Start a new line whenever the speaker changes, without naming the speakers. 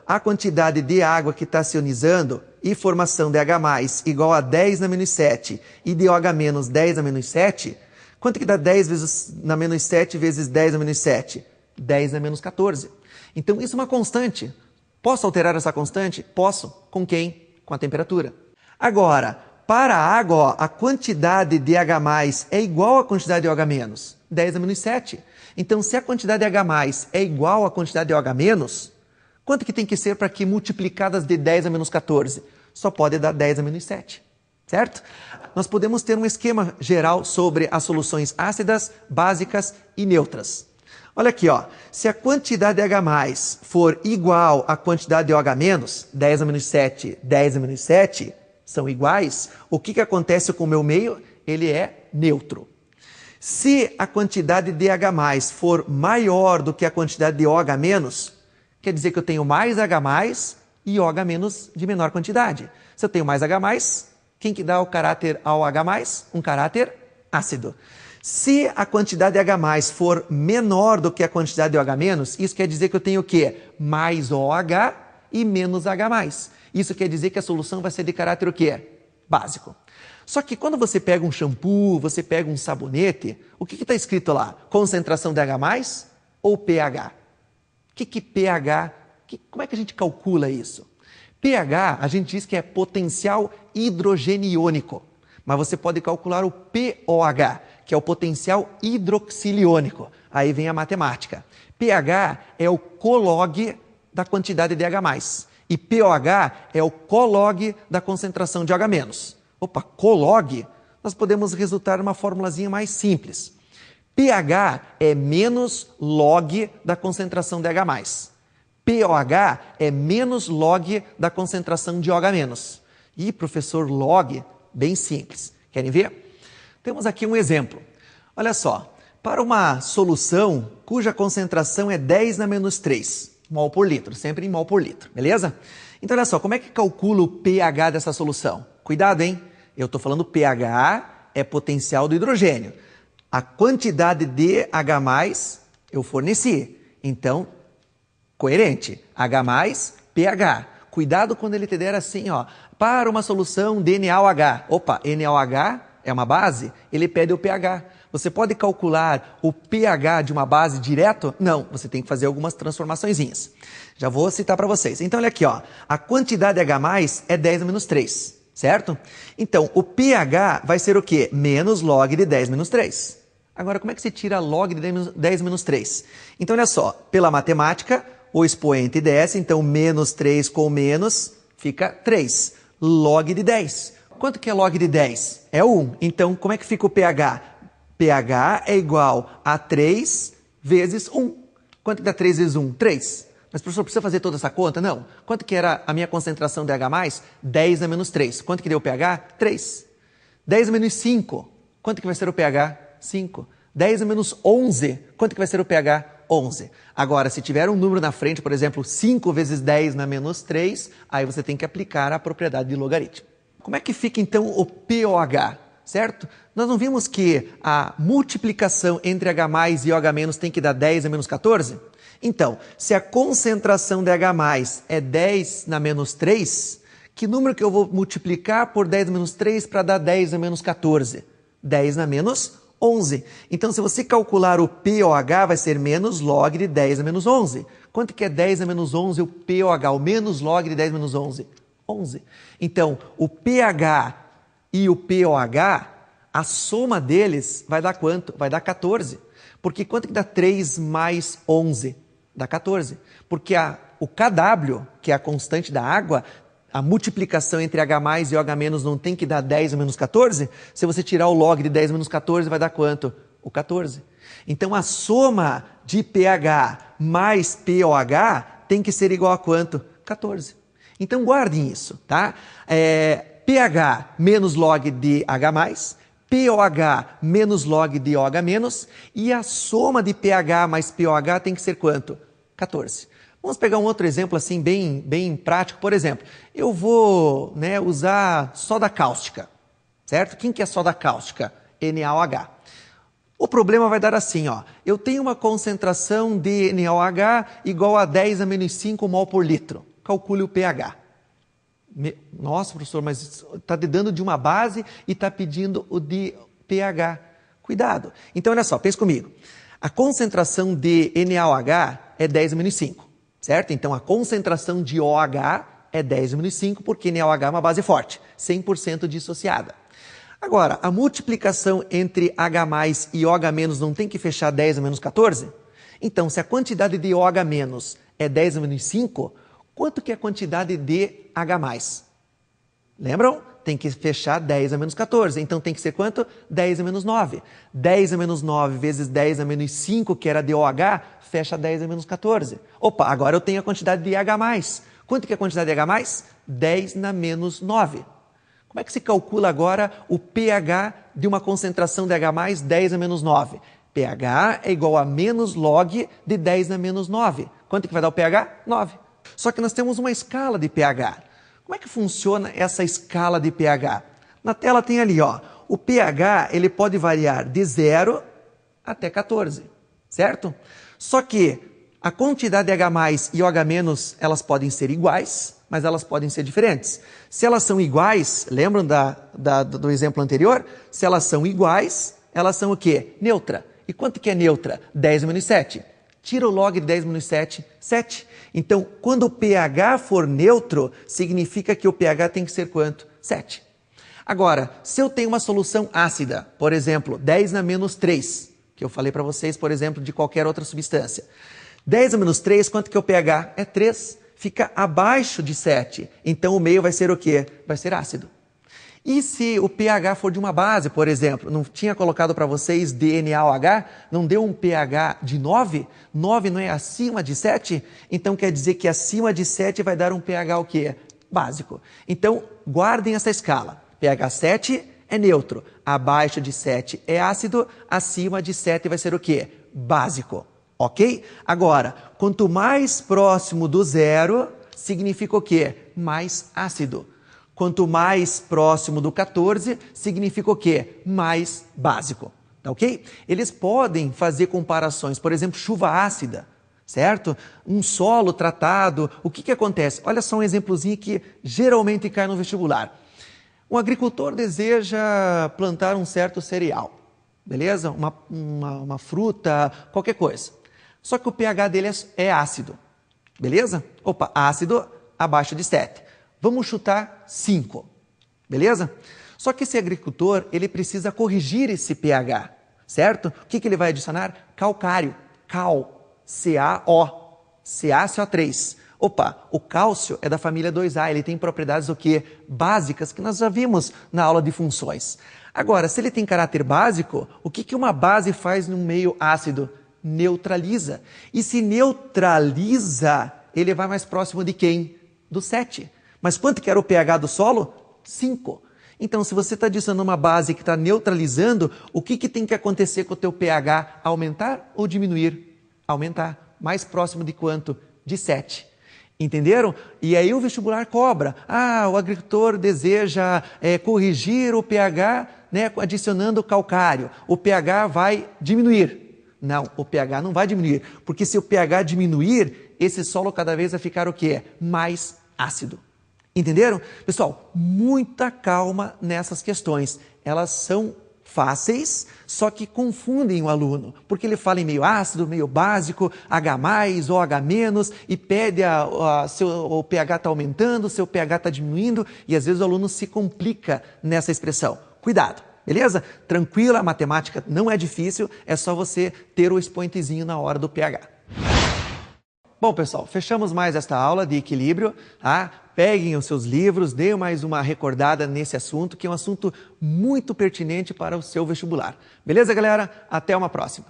A quantidade de água que está se ionizando e formação de H+, igual a 10 na menos 7 e de OH- 10 na menos 7, quanto que dá 10 vezes na menos 7 vezes 10 na menos 7? 10 na menos 14. Então, isso é uma constante. Posso alterar essa constante? Posso. Com quem? Com a temperatura. Agora, para a água, ó, a quantidade de H+ é igual à quantidade de OH-, 10 na menos 7. Então, se a quantidade de H+ é igual à quantidade de OH-, quanto que tem que ser para que multiplicadas de 10 a menos 14? Só pode dar 10 a menos 7, certo? Nós podemos ter um esquema geral sobre as soluções ácidas, básicas e neutras. Olha aqui, ó. Se a quantidade de H+ for igual à quantidade de OH-, 10 a menos 7, 10 a menos 7, são iguais, o que acontece com o meu meio? Ele é neutro. Se a quantidade de H+ for maior do que a quantidade de OH-, quer dizer que eu tenho mais H+ e OH- de menor quantidade. Se eu tenho mais H+, quem que dá o caráter ao H+? Um caráter ácido. Se a quantidade de H+ for menor do que a quantidade de OH-, isso quer dizer que eu tenho o quê? Mais OH e menos H+. Isso quer dizer que a solução vai ser de caráter o quê? Básico. Só que quando você pega um shampoo, você pega um sabonete, o que está escrito lá? Concentração de H+ ou pH? O que pH? Como é que a gente calcula isso? pH, a gente diz que é potencial hidrogeniônico, mas você pode calcular o pOH, que é o potencial hidroxiliônico. Aí vem a matemática. pH é o colog da quantidade de H+, e pOH é o colog da concentração de OH-. Opa, colog, nós podemos resultar numa formulazinha mais simples. pH é menos log da concentração de H+. pOH é menos log da concentração de OH-. E, professor, log, bem simples. Querem ver? Temos aqui um exemplo. Olha só, para uma solução cuja concentração é 10 na menos 3 mol por litro, sempre em mol por litro, beleza? Então, olha só, como é que calcula o pH dessa solução? Cuidado, hein? Eu estou falando pH é potencial do hidrogênio. A quantidade de H+ eu forneci. Então, coerente. H+, pH. Cuidado quando ele te der assim, ó. Para uma solução de NaOH. Opa, NaOH é uma base? Ele pede o pH. Você pode calcular o pH de uma base direto? Não, você tem que fazer algumas transformaçõezinhas. Já vou citar para vocês. Então, olha aqui, ó. A quantidade de H+ é 10 a menos 3, certo? Então, o pH vai ser o quê? Menos log de 10 menos 3. Agora, como é que se tira log de 10 menos 3? Então, olha só. Pela matemática, o expoente desce. Então, menos 3 com menos fica 3. Log de 10. Quanto que é log de 10? É 1. Então, como é que fica o pH? pH é igual a 3 vezes 1. Quanto que dá 3 vezes 1? 3. Mas, professor, precisa fazer toda essa conta? Não. Quanto que era a minha concentração de H+? 10 a menos 3. Quanto que deu o pH? 3. 10 a menos 5. Quanto que vai ser o pH? 5. 10 a menos 11. Quanto que vai ser o pH? 11. Agora, se tiver um número na frente, por exemplo, 5 vezes 10 na menos 3, aí você tem que aplicar a propriedade de logaritmo. Como é que fica, então, o pOH? Certo? Nós não vimos que a multiplicação entre H+ e OH- tem que dar 10 a menos 14? Então, se a concentração de H+ é 10 na menos 3, que número que eu vou multiplicar por 10 a menos 3 para dar 10 a menos 14? 10 na menos 11. Então, se você calcular o pOH, vai ser menos log de 10 a menos 11. Quanto que é 10 a menos 11 o pOH? O menos log de 10 a menos 11? 11. Então, o pH e o pOH, a soma deles vai dar quanto? Vai dar 14. Porque quanto que dá 3 mais 11? Dá 14. Porque o Kw, que é a constante da água, a multiplicação entre H+ e OH- não tem que dar 10 menos 14? Se você tirar o log de 10 menos 14, vai dar quanto? O 14. Então, a soma de pH mais pOH tem que ser igual a quanto? 14. Então, guardem isso, tá? pH menos log de H+, pOH menos log de OH-, e a soma de pH mais pOH tem que ser quanto? 14. Vamos pegar um outro exemplo assim bem prático. Por exemplo, eu vou usar soda cáustica, certo? Quem que é soda cáustica? NaOH. O problema vai dar assim, ó. Eu tenho uma concentração de NaOH igual a 10 a menos 5 mol por litro. Calcule o pH. Nossa, professor, mas está dando de uma base e está pedindo o de pH. Cuidado. Então, olha só, pensa comigo. A concentração de NaOH é 10 a menos 5, certo? Então, a concentração de OH é 10 a menos 5, porque NaOH é uma base forte, 100% dissociada. Agora, a multiplicação entre H+, e OH- não tem que fechar 10 a menos 14? Então, se a quantidade de OH- é 10 a menos 5, quanto que é a quantidade de H+? Lembram? Tem que fechar 10 a menos 14. Então, tem que ser quanto? 10 a menos 9. 10 a menos 9 vezes 10 a menos 5, que era de OH, fecha 10 a menos 14. Opa, agora eu tenho a quantidade de H+. Quanto que é a quantidade de H+? 10 na menos 9. Como é que se calcula agora o pH de uma concentração de H+, 10 a menos 9? pH é igual a menos log de 10 a menos 9. Quanto que vai dar o pH? 9. Só que nós temos uma escala de pH. Como é que funciona essa escala de pH? Na tela tem ali, ó, o pH ele pode variar de 0 até 14, certo? Só que a quantidade de H+, e OH- elas podem ser iguais, mas elas podem ser diferentes. Se elas são iguais, lembram do exemplo anterior? Se elas são iguais, elas são o quê? Neutra. E quanto que é neutra? 10 menos 7. Tira o log de 10 menos 7, 7. Então, quando o pH for neutro, significa que o pH tem que ser quanto? 7. Agora, se eu tenho uma solução ácida, por exemplo, 10 na menos 3, que eu falei para vocês, por exemplo, de qualquer outra substância. 10 a menos 3, quanto que é o pH? É 3. Fica abaixo de 7. Então, o meio vai ser o quê? Vai ser ácido. E se o pH for de uma base, por exemplo, não tinha colocado para vocês NaOH, não deu um pH de 9? 9 não é acima de 7? Então, quer dizer que acima de 7 vai dar um pH o quê? Básico. Então, guardem essa escala. pH 7 é neutro, abaixo de 7 é ácido, acima de 7 vai ser o quê? Básico. Ok? Agora, quanto mais próximo do zero, significa o quê? Mais ácido. Quanto mais próximo do 14, significa o quê? Mais básico. Tá ok? Eles podem fazer comparações, por exemplo, chuva ácida, certo? Um solo tratado. O que acontece? Olha só um exemplozinho que geralmente cai no vestibular. Um agricultor deseja plantar um certo cereal, beleza? Uma fruta, qualquer coisa. Só que o pH dele é ácido, beleza? Opa, ácido abaixo de 7. Vamos chutar 5, beleza? Só que esse agricultor, ele precisa corrigir esse pH, certo? O que ele vai adicionar? Calcário, cal, CaO, CaCO3. Opa, o cálcio é da família 2A, ele tem propriedades o quê? Básicas, que nós já vimos na aula de funções. Agora, se ele tem caráter básico, o que uma base faz no meio ácido? Neutraliza. E se neutraliza, ele vai mais próximo de quem? Do 7. Mas quanto que era o pH do solo? 5. Então, se você está adicionando uma base que está neutralizando, o que tem que acontecer com o teu pH? Aumentar ou diminuir? Aumentar. Mais próximo de quanto? De 7. Entenderam? E aí o vestibular cobra. Ah, o agricultor deseja corrigir o pH, né, adicionando calcário. O pH vai diminuir. Não, o pH não vai diminuir. Porque se o pH diminuir, esse solo cada vez vai ficar o quê? Mais ácido. Entenderam? Pessoal, muita calma nessas questões. Elas são fáceis, só que confundem o aluno, porque ele fala em meio ácido, meio básico, H+, OH-, e pede o pH está aumentando, seu pH está diminuindo, e às vezes o aluno se complica nessa expressão. Cuidado, beleza? Tranquila, a matemática não é difícil, é só você ter o expoentezinho na hora do pH. Bom, pessoal, fechamos mais esta aula de equilíbrio, tá? Peguem os seus livros, deem mais uma recordada nesse assunto, que é um assunto muito pertinente para o seu vestibular. Beleza, galera? Até uma próxima!